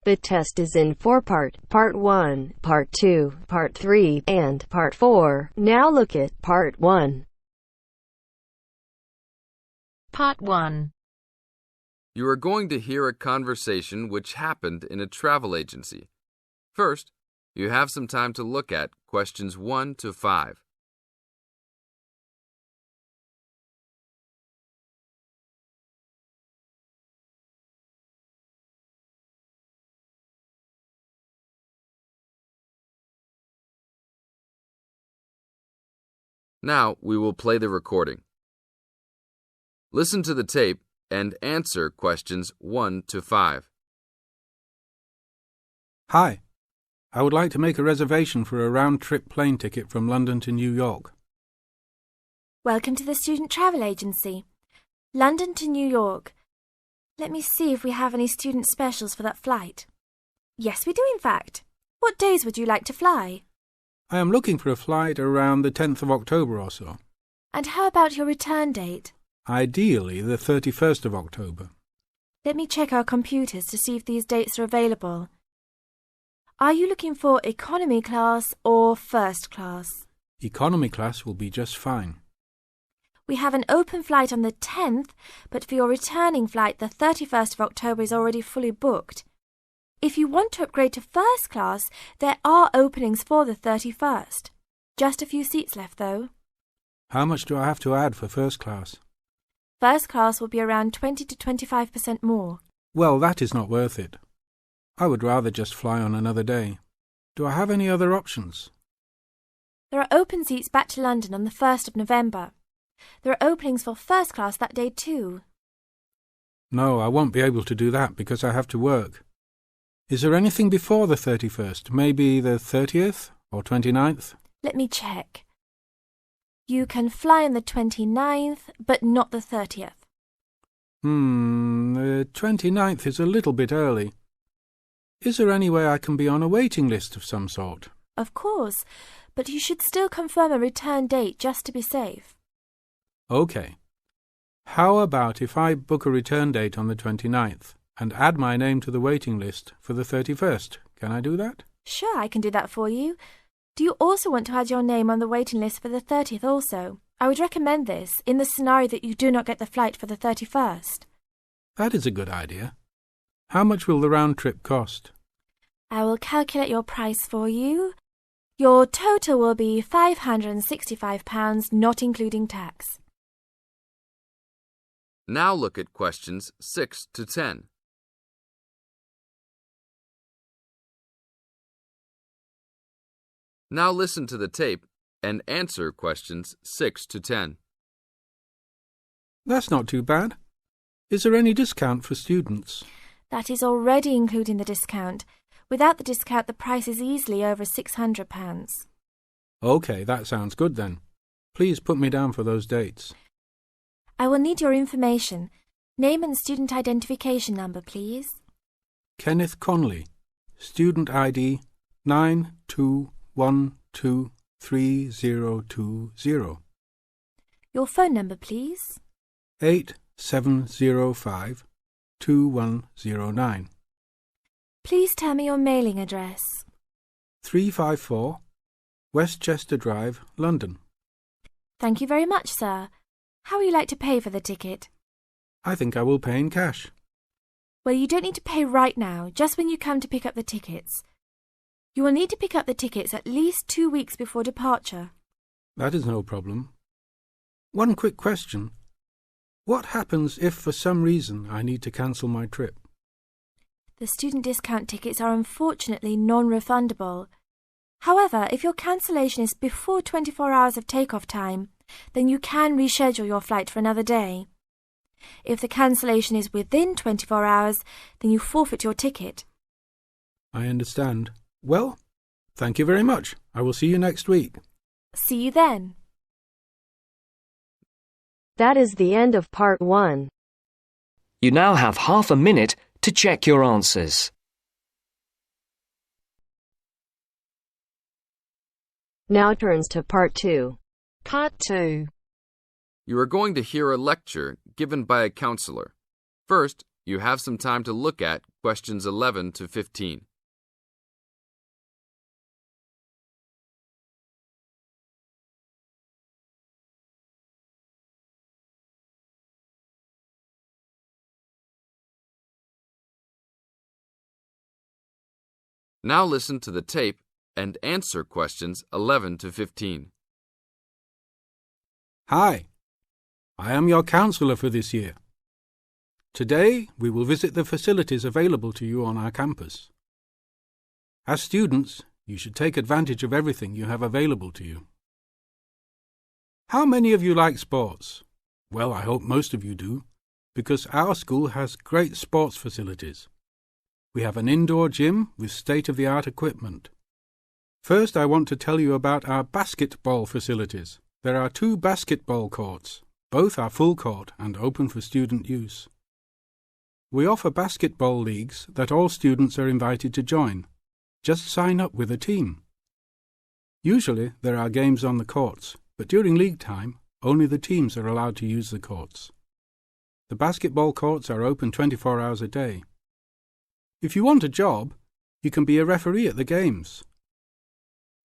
The test is in 4 parts: Part 1, Part 2, Part 3, and Part 4. Now look at Part 1. Part 1. You are going to hear a conversation which happened in a travel agency. First, you have some time to look at questions 1 to 5. Now we will play the recording. Listen to the tape and answer questions 1 to 5. Hi, I would like to make a reservation for a round-trip plane ticket from London to New York. Welcome to the Student Travel Agency. London to New York. Let me see if we have any student specials for that flight. Yes, we do in fact. What days would you like to fly? I am looking for a flight around the 10th of October or so. And how about your return date? Ideally, the 31st of October. Let me check our computers to see if these dates are available. Are you looking for economy class or first class? Economy class will be just fine. We have an open flight on the 10th, but for your returning flight, the 31st of October is already fully booked. If you want to upgrade to first class, there are openings for the 31st. Just a few seats left, though. How much do I have to add for first class? First class will be around 20 to 25% more. Well, that is not worth it. I would rather just fly on another day. Do I have any other options? There are open seats back to London on the 1st of November. There are openings for first class that day too. No, I won't be able to do that because I have to work. Is there anything before the 31st? Maybe the 30th or 29th? Let me check. You can fly on the 29th, but not the 30th. The 29th is a little bit early. Is there any way I can be on a waiting list of some sort? Of course, but you should still confirm a return date just to be safe. OK. How about if I book a return date on the 29th and add my name to the waiting list for the 31st? Can I do that? Sure, I can do that for you. Do you also want to add your name on the waiting list for the 30th also? I would recommend this in the scenario that you do not get the flight for the 31st. That is a good idea. How much will the round trip cost? I will calculate your price for you. Your total will be £565, not including tax. Now look at questions 6 to 10. Now listen to the tape and answer questions 6 to 10. That's not too bad. Is there any discount for students? That is already including the discount. Without the discount, the price is easily over £600. OK, that sounds good then. Please put me down for those dates. I will need your information. Name and student identification number, please. Kenneth Conley, student ID 92123020. Your phone number, please. 87052109. Please tell me your mailing address. 354 Westchester Drive, London. Thank you very much, sir. How would you like to pay for the ticket? I think I will pay in cash. Well, you don't need to pay right now, just when you come to pick up the tickets. You will need to pick up the tickets at least 2 weeks before departure. That is no problem. One quick question. What happens if for some reason I need to cancel my trip? The student discount tickets are unfortunately non-refundable. However, if your cancellation is before 24 hours of takeoff time, then you can reschedule your flight for another day. If the cancellation is within 24 hours, then you forfeit your ticket. I understand. Well, thank you very much. I will see you next week. See you then. That is the end of Part 1. You now have half a minute to check your answers. Now turns to Part 2. Part 2. You are going to hear a lecture given by a counselor. First, you have some time to look at questions 11 to 15. Now listen to the tape and answer questions 11 to 15. Hi, I am your counselor for this year. Today, we will visit the facilities available to you on our campus. As students, you should take advantage of everything you have available to you. How many of you like sports? Well, I hope most of you do, because our school has great sports facilities. We have an indoor gym with state-of-the-art equipment. First, I want to tell you about our basketball facilities. There are 2 basketball courts. Both are full court and open for student use. We offer basketball leagues that all students are invited to join. Just sign up with a team. Usually there are games on the courts, but during league time, only the teams are allowed to use the courts. The basketball courts are open 24 hours a day. If you want a job, you can be a referee at the games.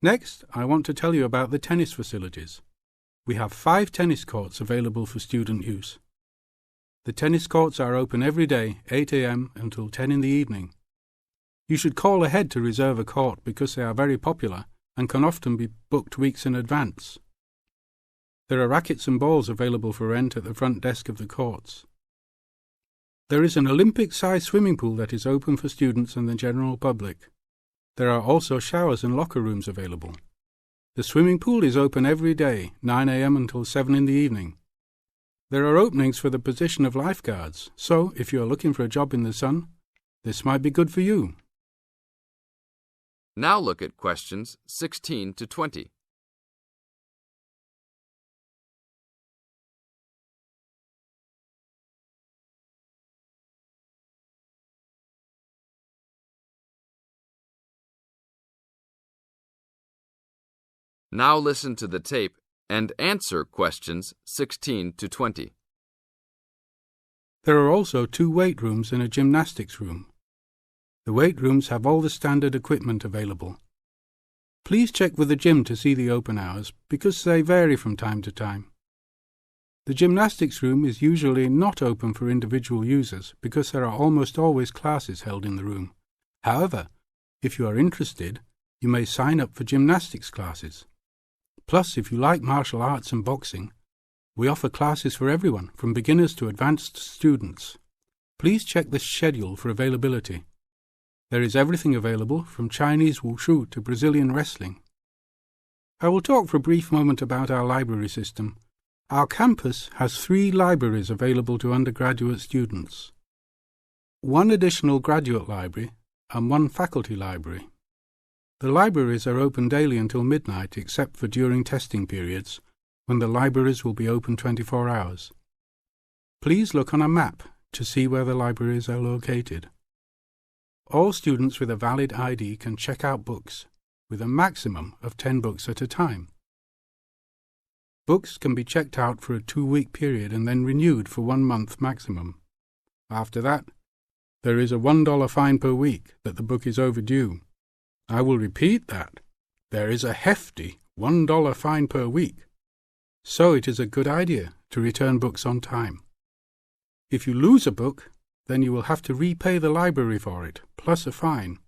Next, I want to tell you about the tennis facilities. We have 5 tennis courts available for student use. The tennis courts are open every day, 8 a.m. until 10 in the evening. You should call ahead to reserve a court because they are very popular and can often be booked weeks in advance. There are rackets and balls available for rent at the front desk of the courts. There is an Olympic-sized swimming pool that is open for students and the general public. There are also showers and locker rooms available. The swimming pool is open every day, 9 a.m. until 7 in the evening. There are openings for the position of lifeguards, so if you are looking for a job in the sun, this might be good for you. Now look at questions 16 to 20. Now listen to the tape and answer questions 16 to 20. There are also 2 weight rooms and a gymnastics room. The weight rooms have all the standard equipment available. Please check with the gym to see the open hours because they vary from time to time. The gymnastics room is usually not open for individual users because there are almost always classes held in the room. However, if you are interested, you may sign up for gymnastics classes. Plus, if you like martial arts and boxing, we offer classes for everyone, from beginners to advanced students. Please check the schedule for availability. There is everything available, from Chinese wushu to Brazilian wrestling. I will talk for a brief moment about our library system. Our campus has 3 libraries available to undergraduate students, 1 additional graduate library and 1 faculty library. The libraries are open daily until midnight except for during testing periods, when the libraries will be open 24 hours. Please look on a map to see where the libraries are located. All students with a valid ID can check out books, with a maximum of 10 books at a time. Books can be checked out for a 2-week period and then renewed for 1 month maximum. After that, there is a $1 fine per week that the book is overdue. I will repeat that. There is a hefty $1 fine per week. So it is a good idea to return books on time. If you lose a book, then you will have to repay the library for it, plus a fine.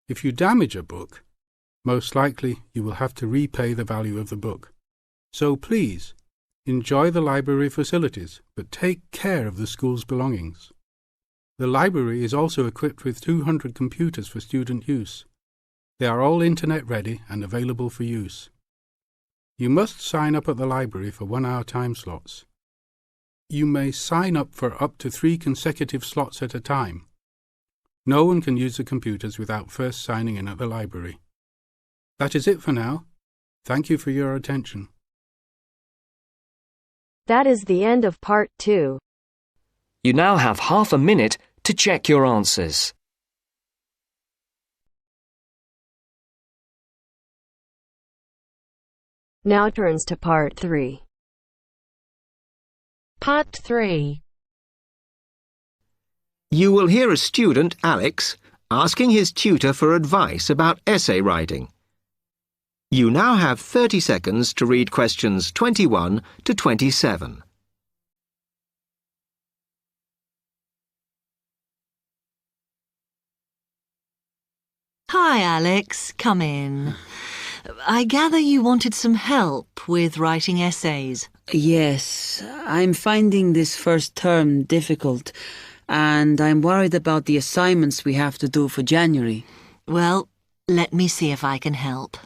If you damage a book, most likely you will have to repay the value of the book. So please, enjoy the library facilities, but take care of the school's belongings. The library is also equipped with 200 computers for student use. They are all internet ready and available for use. You must sign up at the library for 1-hour time slots. You may sign up for up to 3 consecutive slots at a time. No one can use the computers without first signing in at the library. That is it for now. Thank you for your attention. That is the end of part 2. You now have half a minute to check your answers. Now turns to part 3. Part 3. You will hear a student, Alex, asking his tutor for advice about essay writing. You now have 30 seconds to read questions 21 to 27. Hi, Alex. Come in. I gather you wanted some help with writing essays. Yes, I'm finding this first term difficult, and I'm worried about the assignments we have to do for January. Well, let me see if I can help.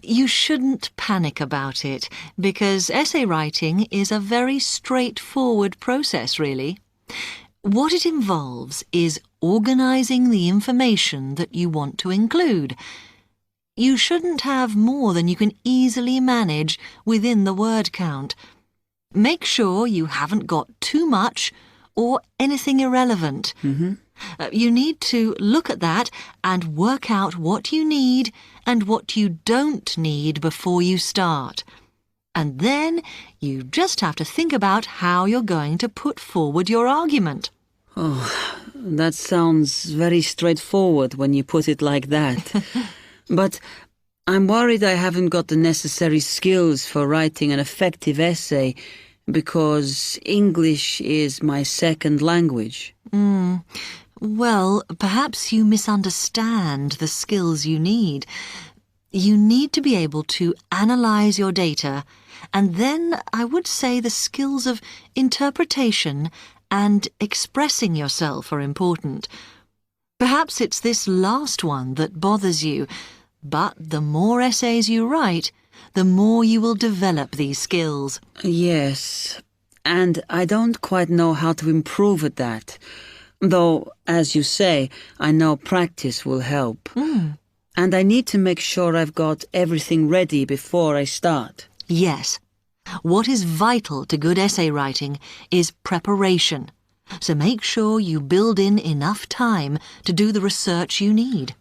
You shouldn't panic about it, because essay writing is a very straightforward process, really. What it involves is organising the information that you want to include. You shouldn't have more than you can easily manage within the word count. Make sure you haven't got too much or anything irrelevant. You need to look at that and work out what you need and what you don't need before you start. And then you just have to think about how you're going to put forward your argument. Oh, that sounds very straightforward when you put it like that. But I'm worried I haven't got the necessary skills for writing an effective essay because English is my second language. Well, perhaps you misunderstand the skills you need. You need to be able to analyse your data, and then I would say the skills of interpretation and expressing yourself are important. Perhaps it's this last one that bothers you, but the more essays you write, the more you will develop these skills. Yes, and I don't quite know how to improve at that. Though, as you say, I know practice will help. And I need to make sure I've got everything ready before I start. Yes. What is vital to good essay writing is preparation. So make sure you build in enough time to do the research you need.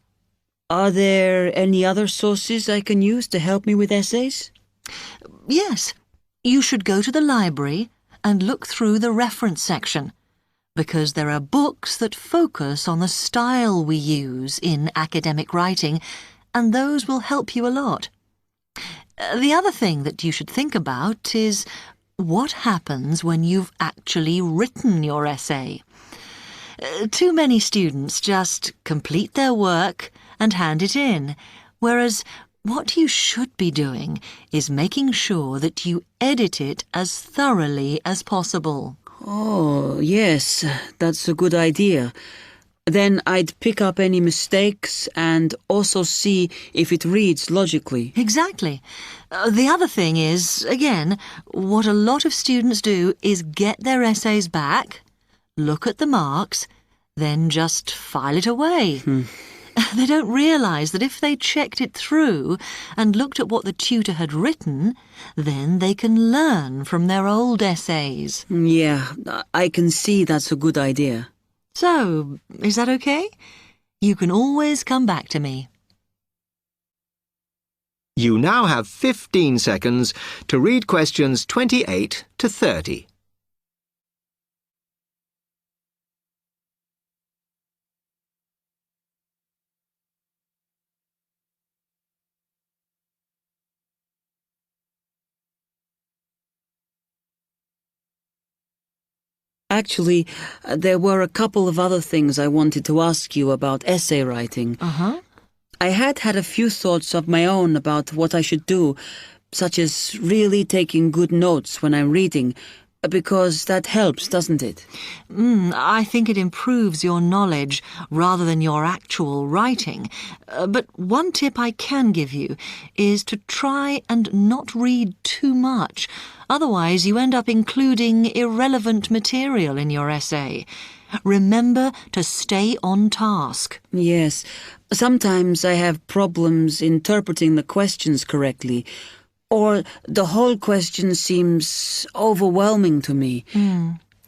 Are there any other sources I can use to help me with essays? Yes. You should go to the library and look through the reference section, because there are books that focus on the style we use in academic writing, and those will help you a lot. The other thing that you should think about is what happens when you've actually written your essay. Too many students just complete their work and hand it in, whereas what you should be doing is making sure that you edit it as thoroughly as possible. Oh, yes, that's a good idea. Then I'd pick up any mistakes and also see if it reads logically. Exactly. The other thing is, again, what a lot of students do is get their essays back, look at the marks, then just file it away. They don't realise that if they checked it through and looked at what the tutor had written, then they can learn from their old essays. Yeah, I can see that's a good idea. So, is that okay? You can always come back to me. You now have 15 seconds to read questions 28 to 30. Actually, there were a couple of other things I wanted to ask you about essay writing. I had a few thoughts of my own about what I should do, such as really taking good notes when I'm reading, because that helps, doesn't it? I think it improves your knowledge rather than your actual writing. But one tip I can give you is to try and not read too much. Otherwise, you end up including irrelevant material in your essay. Remember to stay on task. Yes. Sometimes I have problems interpreting the questions correctly, or the whole question seems overwhelming to me.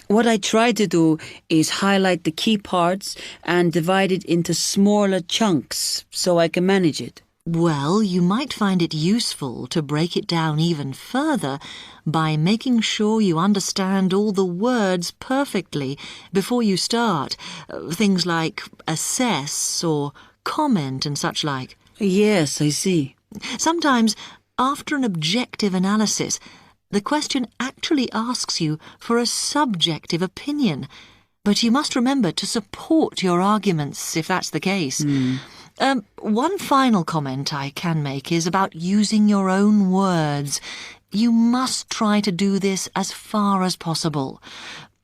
What I try to do is highlight the key parts and divide it into smaller chunks so I can manage it. Well, you might find it useful to break it down even further by making sure you understand all the words perfectly before you start. Things like assess or comment and such like. Yes, I see. Sometimes, after an objective analysis, the question actually asks you for a subjective opinion, but you must remember to support your arguments if that's the case. One final comment I can make is about using your own words. You must try to do this as far as possible.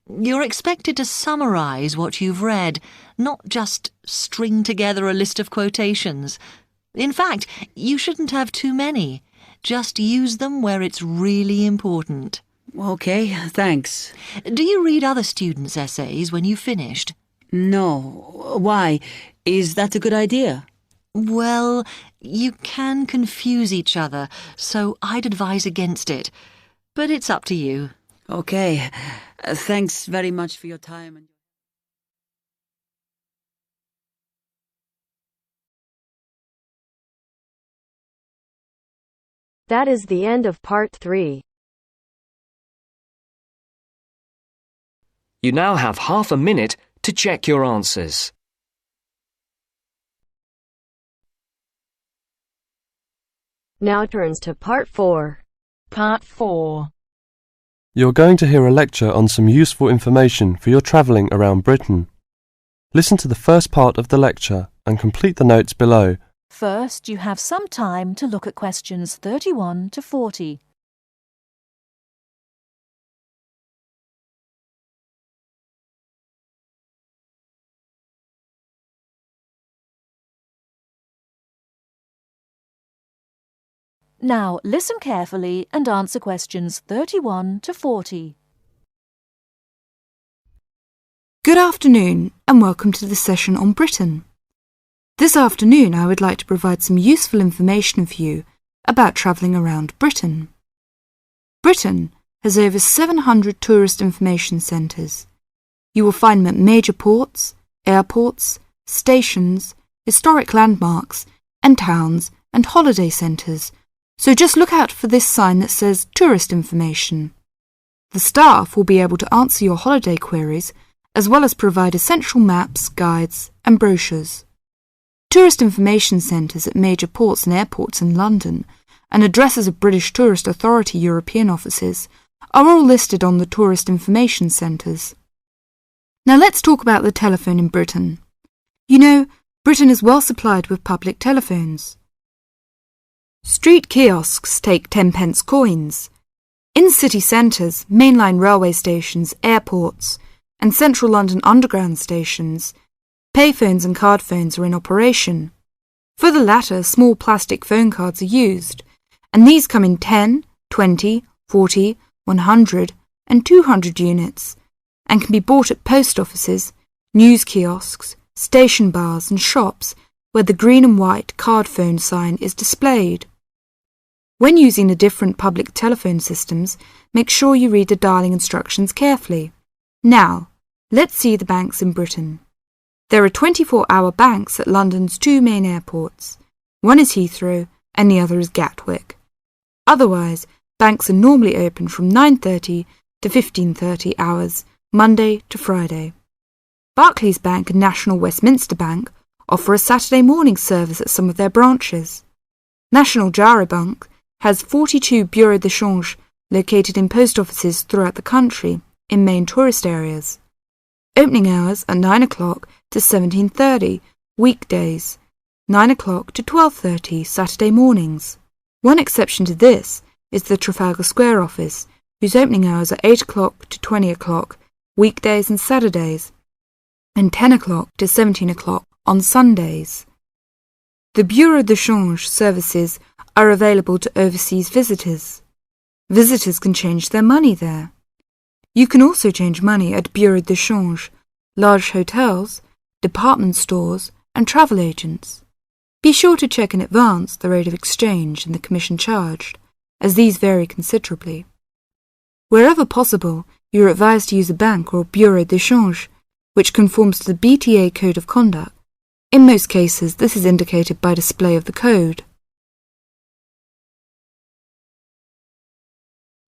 You're expected to summarize what you've read, not just string together a list of quotations. In fact, you shouldn't have too many. Just use them where it's really important. Okay, thanks. Do you read other students' essays when you've finished? No. Why? Is that a good idea? Well, you can confuse each other, so I'd advise against it. But it's up to you. Okay. Thanks very much for your time. That is the end of part 3. You now have half a minute to check your answers. Now turns to part 4. Part 4. You're going to hear a lecture on some useful information for your travelling around Britain. Listen to the first part of the lecture and complete the notes below. First, you have some time to look at questions 31 to 40. Now, listen carefully and answer questions 31 to 40. Good afternoon and welcome to the session on Britain. This afternoon I would like to provide some useful information for you about travelling around Britain. Britain has over 700 tourist information centres. You will find them at major ports, airports, stations, historic landmarks and towns and holiday centres. So just look out for this sign that says Tourist Information. The staff will be able to answer your holiday queries as well as provide essential maps, guides and brochures. Tourist information centres at major ports and airports in London and addresses of British Tourist Authority European offices are all listed on the Tourist Information Centres. Now let's talk about the telephone in Britain. You know, Britain is well supplied with public telephones. Street kiosks take 10-pence coins. In city centres, mainline railway stations, airports, and central London underground stations, payphones and card phones are in operation. For the latter, small plastic phone cards are used, and these come in 10, 20, 40, 100, and 200 units, and can be bought at post offices, news kiosks, station bars, and shops where the green and white card phone sign is displayed. When using the different public telephone systems, make sure you read the dialling instructions carefully. Now, let's see the banks in Britain. There are 24-hour banks at London's 2 main airports. One is Heathrow and the other is Gatwick. Otherwise, banks are normally open from 9:30 to 15:30 hours, Monday to Friday. Barclays Bank and National Westminster Bank offer a Saturday morning service at some of their branches. National Jaro Bank has 42 bureaux de change located in post offices throughout the country in main tourist areas. Opening hours are 9 o'clock to 17:30 weekdays, 9 o'clock to 12:30 Saturday mornings. One exception to this is the Trafalgar Square office, whose opening hours are 8 o'clock to 20 o'clock weekdays and Saturdays, and 10 o'clock to 17 o'clock on Sundays. The bureau de change services are available to overseas visitors. Visitors can change their money there. You can also change money at bureau de change, large hotels, department stores and travel agents. Be sure to check in advance the rate of exchange and the commission charged, as these vary considerably. Wherever possible, you are advised to use a bank or bureau de change, which conforms to the BTA Code of Conduct. In most cases, this is indicated by display of the code.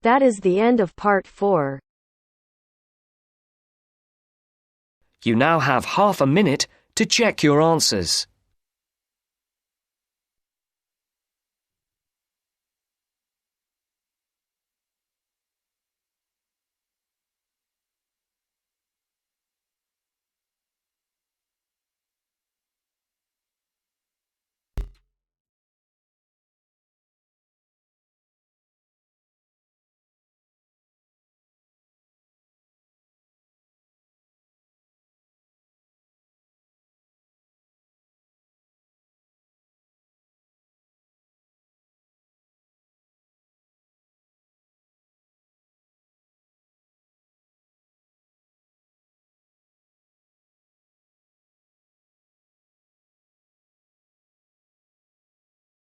That is the end of part 4. You now have half a minute to check your answers.